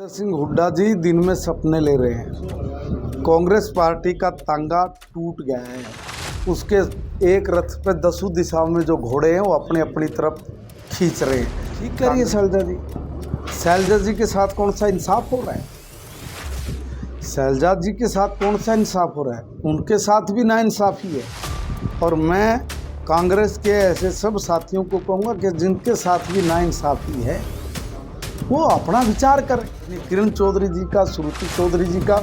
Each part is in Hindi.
भूपेंद्र सिंह हुड्डा जी दिन में सपने ले रहे हैं। कांग्रेस पार्टी का तांगा टूट गया है। उसके एक रथ पे 10 दिशाओं में जो घोड़े हैं वो अपनी अपनी तरफ खींच रहे हैं। ठीक करिए शैलजा जी। शैलजा जी के साथ कौन सा इंसाफ हो रहा है? शैलजा जी के साथ कौन सा इंसाफ हो रहा है? उनके साथ भी नाइंसाफ़ी है। और मैं कांग्रेस के ऐसे सब साथियों को कहूँगा कि जिनके साथ भी नाइंसाफ़ी है वो अपना विचार करें। किरण चौधरी जी का, श्रुति चौधरी जी का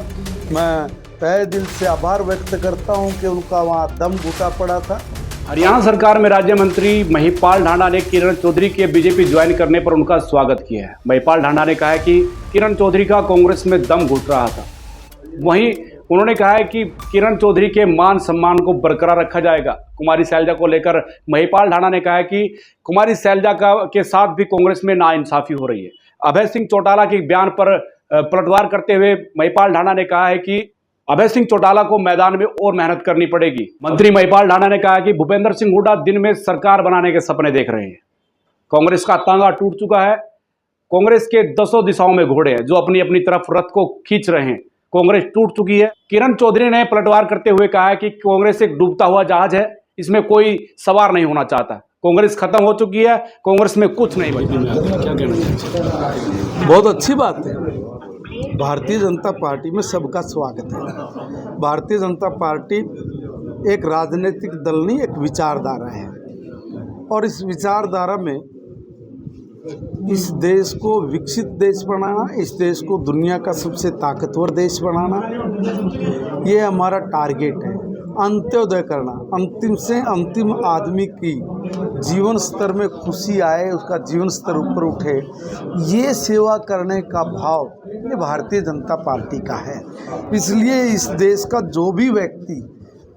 मैं तहे दिल से आभार व्यक्त करता हूं कि उनका वहां दम घुटा पड़ा था। हरियाणा सरकार में राज्य मंत्री महिपाल ढांडा ने किरण चौधरी के बीजेपी ज्वाइन करने पर उनका स्वागत किया है। महिपाल ढांडा ने कहा है कि किरण चौधरी का कांग्रेस में दम घुट रहा था। वहीं उन्होंने कहा है कि किरण चौधरी के मान सम्मान को बरकरार रखा जाएगा। कुमारी शैलजा को लेकर महिपाल ढांडा ने कहा है कि कुमारी शैलजा के साथ भी कांग्रेस में नाइंसाफी हो रही है। अभय सिंह चौटाला के बयान पर पलटवार करते हुए महिपाल ढांडा ने कहा है कि अभय सिंह चौटाला को मैदान में और मेहनत करनी पड़ेगी। मंत्री महिपाल ढांडा ने कहा कि भूपेंद्र सिंह हुड्डा दिन में सरकार बनाने के सपने देख रहे हैं। कांग्रेस का तांगा टूट चुका है। कांग्रेस के 10 दिशाओं में घोड़े हैं जो अपनी अपनी तरफ रथ को खींच रहे हैं। कांग्रेस टूट चुकी है। किरण चौधरी ने पलटवार करते हुए कहा है कि कांग्रेस एक डूबता हुआ जहाज है, इसमें कोई सवार नहीं होना चाहता। कांग्रेस खत्म हो चुकी है, कांग्रेस में कुछ नहीं बचा। क्या कहना? बहुत अच्छी बात है। भारतीय जनता पार्टी में सबका स्वागत है। भारतीय जनता पार्टी एक राजनीतिक दल नहीं, एक विचारधारा है। और इस विचारधारा में इस देश को विकसित देश बनाना, इस देश को दुनिया का सबसे ताकतवर देश बनाना, ये हमारा टारगेट है। अंत्योदय करना, अंतिम से अंतिम आदमी की जीवन स्तर में खुशी आए, उसका जीवन स्तर ऊपर उठे, ये सेवा करने का भाव ये भारतीय जनता पार्टी का है। इसलिए इस देश का जो भी व्यक्ति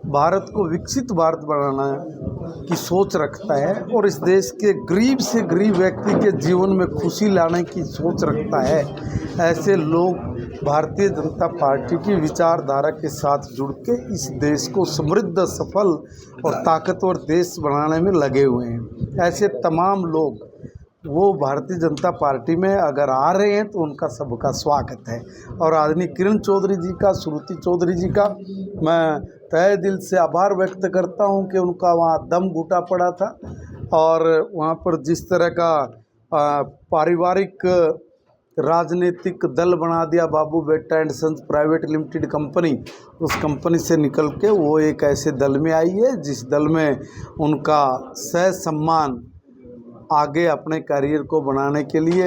भारत को विकसित भारत बनाना की सोच रखता है और इस देश के गरीब से गरीब व्यक्ति के जीवन में खुशी लाने की सोच रखता है, ऐसे लोग भारतीय जनता पार्टी की विचारधारा के साथ जुड़ के इस देश को समृद्ध, सफल और ताकतवर देश बनाने में लगे हुए हैं। ऐसे तमाम लोग वो भारतीय जनता पार्टी में अगर आ रहे हैं तो उनका सबका स्वागत है। और आदरणीय किरण चौधरी जी का, श्रुति चौधरी जी का मैं तहे दिल से आभार व्यक्त करता हूं कि उनका वहां दम घुटा पड़ा था। और वहां पर जिस तरह का पारिवारिक राजनीतिक दल बना दिया Babu Beta and sons private limited company, उस कंपनी से निकल के वो एक ऐसे दल में आई है जिस दल में उनका सह सम्मान आगे अपने करियर को बनाने के लिए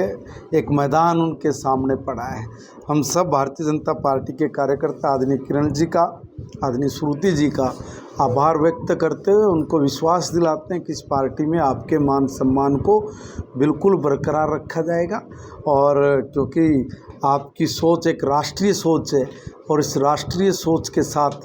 एक मैदान उनके सामने पड़ा है। हम सब भारतीय जनता पार्टी के कार्यकर्ता आदरणीय किरण जी का, आदरणीय श्रुति जी का आभार व्यक्त करते हुए उनको विश्वास दिलाते हैं कि इस पार्टी में आपके मान सम्मान को बिल्कुल बरकरार रखा जाएगा। और क्योंकि आपकी सोच एक राष्ट्रीय सोच है और इस राष्ट्रीय सोच के साथ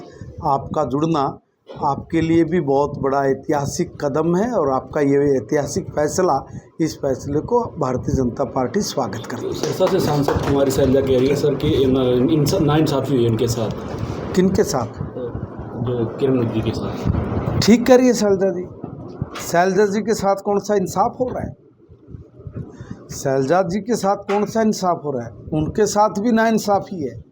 आपका जुड़ना आपके लिए भी बहुत बड़ा ऐतिहासिक कदम है और आपका ये ऐतिहासिक फैसला, इस फैसले को भारतीय जनता पार्टी स्वागत करती है। सिरसा से सांसद कुमारी शैलजा कह रही है सर कि नाइंसाफी हुई उनके साथ। किनके साथ? जो किरण जी के साथ। ठीक करिए शैलजा जी। शैलजा जी के साथ कौन सा इंसाफ हो रहा है? शैलजा जी के साथ कौन सा इंसाफ हो रहा है? उनके साथ भी नाइंसाफ़ी है।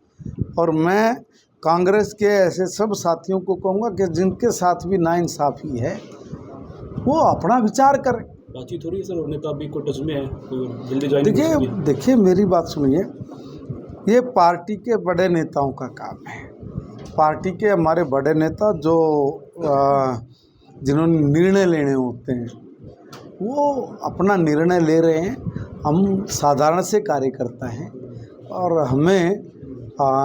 और मैं कांग्रेस के ऐसे सब साथियों को कहूँगा कि जिनके साथ भी नाइंसाफ़ी है वो अपना विचार करें। बातचीत हो रही है सर, उन्होंने कहा अभी कोई टच में है, जल्दी ज्वाइन। देखिए मेरी बात सुनिए, ये पार्टी के बड़े नेताओं का काम है। पार्टी के हमारे बड़े नेता जो जिन्होंने निर्णय लेने होते हैं वो अपना निर्णय ले रहे हैं। हम साधारण से कार्यकर्ता हैं और हमें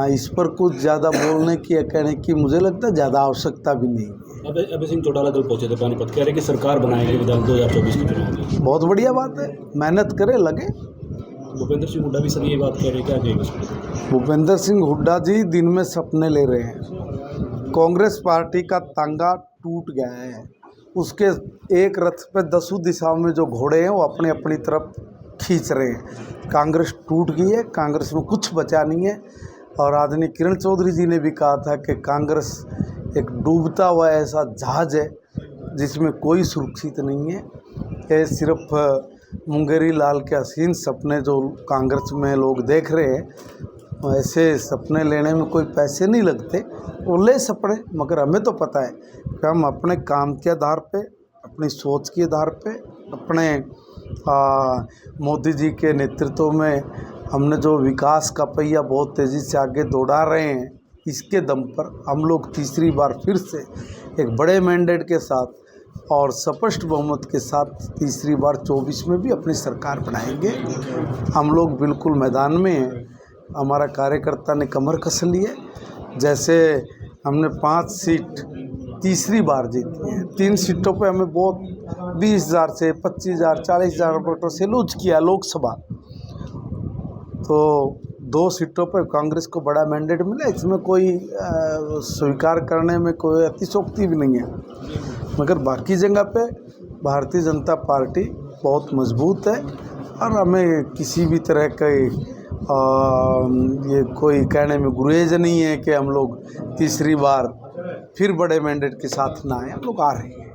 इस पर कुछ ज़्यादा बोलने की या कहने की मुझे लगता है ज़्यादा आवश्यकता भी नहीं है। अभय सिंह चौटाला कल पहुंचे थे पानीपत, कह रहे कि सरकार बनाएगी 2024 के चुनाव में। बहुत बढ़िया बात है, मेहनत करें, लगे। भूपेंद्र सिंह हुड्डा भी सर ये बात कह रहे हैं, क्या कहेंगे? भूपेंद्र सिंह हुड्डा जी दिन में सपने ले रहे हैं। कांग्रेस पार्टी का तांगा टूट गया है। उसके एक रथ पे 10 दिशाओं में जो घोड़े हैं वो अपनी अपनी तरफ खींच रहे हैं। कांग्रेस टूट गई है, कांग्रेस में कुछ बचा नहीं है। और आदरणीय किरण चौधरी जी ने भी कहा था कि कांग्रेस एक डूबता हुआ ऐसा जहाज है जिसमें कोई सुरक्षित नहीं है। ये सिर्फ मुंगेरी लाल के हसीन सपने जो कांग्रेस में लोग देख रहे हैं, ऐसे सपने लेने में कोई पैसे नहीं लगते, वो ले सपने। मगर हमें तो पता है कि हम अपने काम के आधार पे, अपनी सोच के आधार पे, अपने मोदी जी के नेतृत्व में हमने जो विकास का पहिया बहुत तेज़ी से आगे दौड़ा रहे हैं, इसके दम पर हम लोग तीसरी बार फिर से एक बड़े मैंडेट के साथ और स्पष्ट बहुमत के साथ तीसरी बार 24 में भी अपनी सरकार बनाएंगे। हम लोग बिल्कुल मैदान में हैं। हमारा कार्यकर्ता ने कमर कस ली है। जैसे हमने 5 सीट तीसरी बार जीती है, 3 सीटों पे हमें बहुत 20,000 से 25,000 40,000 वोटों से लूज किया लोकसभा, तो 2 सीटों पर कांग्रेस को बड़ा मैंडेट मिला। इसमें कोई स्वीकार करने में कोई अतिशोक्ति भी नहीं है। मगर बाकी जगह पे भारतीय जनता पार्टी बहुत मजबूत है और हमें किसी भी तरह का ये कोई कहने में गुरेज नहीं है कि हम लोग तीसरी बार फिर बड़े मैंडेट के साथ ना आए। हम लोग आ रहे हैं।